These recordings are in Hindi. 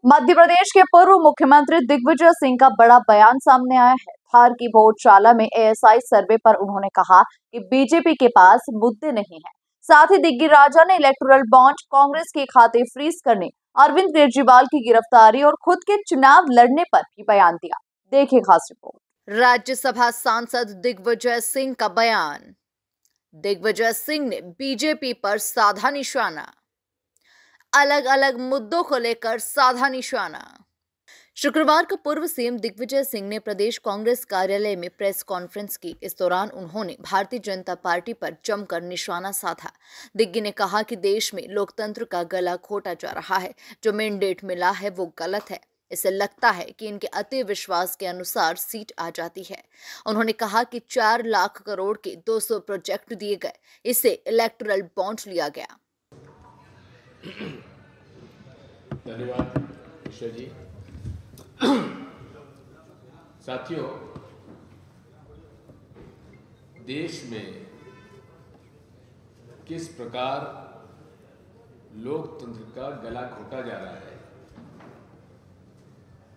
मध्य प्रदेश के पूर्व मुख्यमंत्री दिग्विजय सिंह का बड़ा बयान सामने आया है। थार की भोजशाला में एएसआई सर्वे पर उन्होंने कहा कि बीजेपी के पास मुद्दे नहीं है। साथ ही दिग्गी राजा ने इलेक्टोरल बॉन्ड कांग्रेस के खाते फ्रीज करने, अरविंद केजरीवाल की गिरफ्तारी और खुद के चुनाव लड़ने पर भी बयान दिया। देखिए खास रिपोर्ट। राज्यसभा सांसद दिग्विजय सिंह का बयान। दिग्विजय सिंह ने बीजेपी पर साधा निशाना। अलग अलग मुद्दों को लेकर साधा निशाना। शुक्रवार को पूर्व सीएम दिग्विजय सिंह ने प्रदेश कांग्रेस कार्यालय में प्रेस कॉन्फ्रेंस की। इस दौरान उन्होंने भारतीय जनता पार्टी पर जमकर निशाना साधा। दिग्गी ने कहा कि देश में लोकतंत्र का गला घोटा जा रहा है। जो मैंडेट मिला है वो गलत है। इसे लगता है कि इनके अति विश्वास के अनुसार सीट आ जाती है। उन्होंने कहा कि 4 लाख करोड़ के 200 प्रोजेक्ट दिए गए, इसे इलेक्टोरल बॉन्ड लिया गया। धन्यवाद ईश्वर जी। साथियों, देश में किस प्रकार लोकतंत्र का गला घोटा जा रहा है,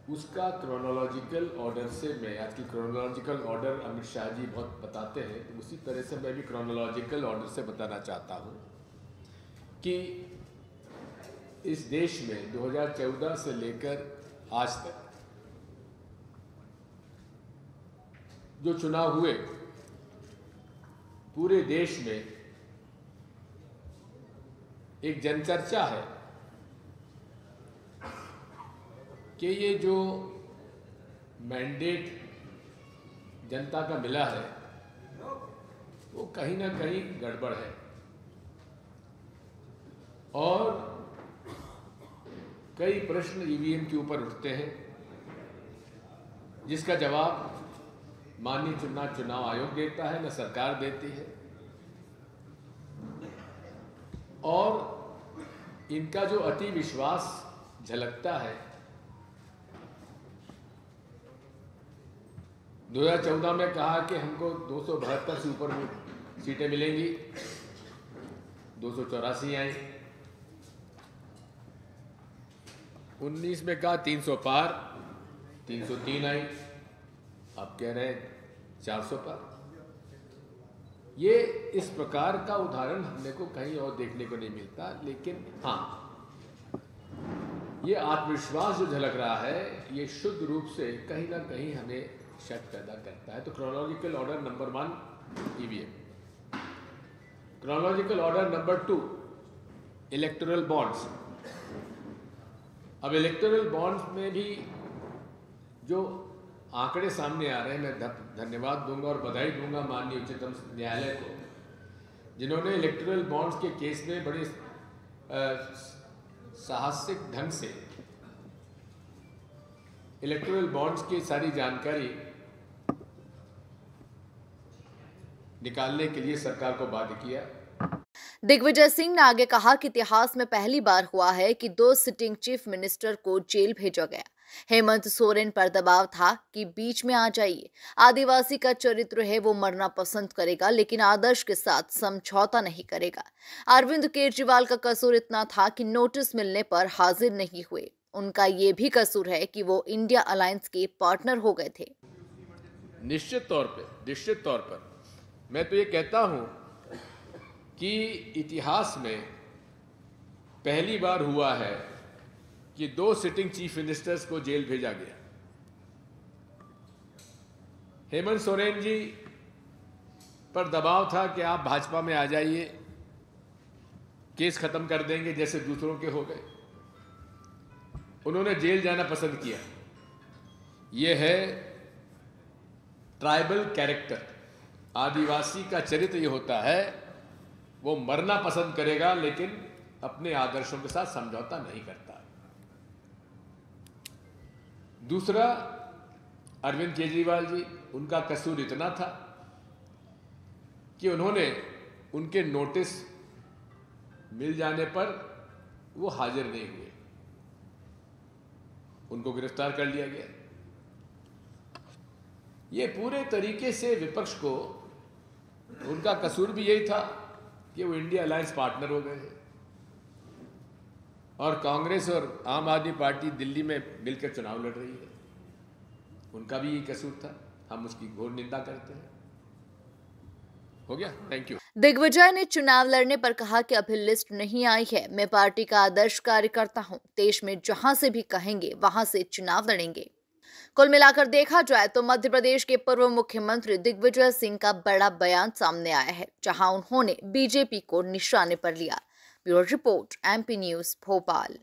उसका क्रोनोलॉजिकल ऑर्डर से मैं आज की क्रोनोलॉजिकल ऑर्डर अमित शाह जी बहुत बताते हैं, तो उसी तरह से मैं भी क्रोनोलॉजिकल ऑर्डर से बताना चाहता हूं कि इस देश में 2014 से लेकर आज तक जो चुनाव हुए, पूरे देश में एक जनचर्चा है कि ये जो मैंडेट जनता का मिला है वो कहीं ना कहीं गड़बड़ है और कई प्रश्न ईवीएम के ऊपर उठते हैं, जिसका जवाब माननीय चुनाव आयोग देता है, न सरकार देती है। और इनका जो अति विश्वास झलकता है, 2014 में कहा कि हमको 272 से ऊपर सीटें मिलेंगी, 284 आई। 19 में कहा 300 पार, 303 आई। अब कह रहे हैं 400 पार। ये इस प्रकार का उदाहरण हमने को कहीं और देखने को नहीं मिलता। लेकिन हाँ, ये आत्मविश्वास जो झलक रहा है, ये शुद्ध रूप से कहीं ना कहीं हमें शक पैदा करता है। तो chronological order number 1 EVM, chronological order number 2 electoral bonds. अब इलेक्टोरल बॉन्ड्स में भी जो आंकड़े सामने आ रहे हैं, मैं धन्यवाद दूंगा और बधाई दूंगा माननीय उच्चतम न्यायालय को, जिन्होंने इलेक्टोरल बॉन्ड्स के केस में बड़े साहसिक ढंग से इलेक्टोरल बॉन्ड्स की सारी जानकारी निकालने के लिए सरकार को बाध्य किया। दिग्विजय सिंह ने आगे कहा कि इतिहास में पहली बार हुआ है कि 2 सिटिंग चीफ मिनिस्टर को जेल भेजा गया। हेमंत सोरेन पर दबाव था कि बीच में आ जाइए। आदिवासी का चरित्र है, वो मरना पसंद करेगा लेकिन आदर्श के साथ समझौता नहीं करेगा। अरविंद केजरीवाल का कसूर इतना था कि नोटिस मिलने पर हाजिर नहीं हुए। उनका ये भी कसूर है कि वो इंडिया अलायंस के पार्टनर हो गए थे। निश्चित तौर पर मैं तो ये कहता हूं कि इतिहास में पहली बार हुआ है कि 2 सिटिंग चीफ मिनिस्टर्स को जेल भेजा गया। हेमंत सोरेन जी पर दबाव था कि आप भाजपा में आ जाइए, केस खत्म कर देंगे जैसे दूसरों के हो गए। उन्होंने जेल जाना पसंद किया। यह है ट्राइबल कैरेक्टर। आदिवासी का चरित्र ये होता है, वो मरना पसंद करेगा लेकिन अपने आदर्शों के साथ समझौता नहीं करता। दूसरा, अरविंद केजरीवाल जी, उनका कसूर इतना था कि उन्होंने उनके नोटिस मिल जाने पर वो हाजिर नहीं हुए, उनको गिरफ्तार कर लिया गया। ये पूरे तरीके से विपक्ष को, उनका कसूर भी यही था कि वो इंडिया अलायंस पार्टनर हो गए। और कांग्रेस और आम आदमी पार्टी दिल्ली में मिलकर चुनाव लड़ रही है, उनका भी ये कसूर था, हम उसकी घोर निंदा करते हैं। हो गया, थैंक यू। दिग्विजय ने चुनाव लड़ने पर कहा कि अभी लिस्ट नहीं आई है, मैं पार्टी का आदर्श कार्यकर्ता हूं, देश में जहां से भी कहेंगे वहां से चुनाव लड़ेंगे। कुल मिलाकर देखा जाए तो मध्य प्रदेश के पूर्व मुख्यमंत्री दिग्विजय सिंह का बड़ा बयान सामने आया है, जहां उन्होंने बीजेपी को निशाने पर लिया। Bureau report, MP news, Bhopal.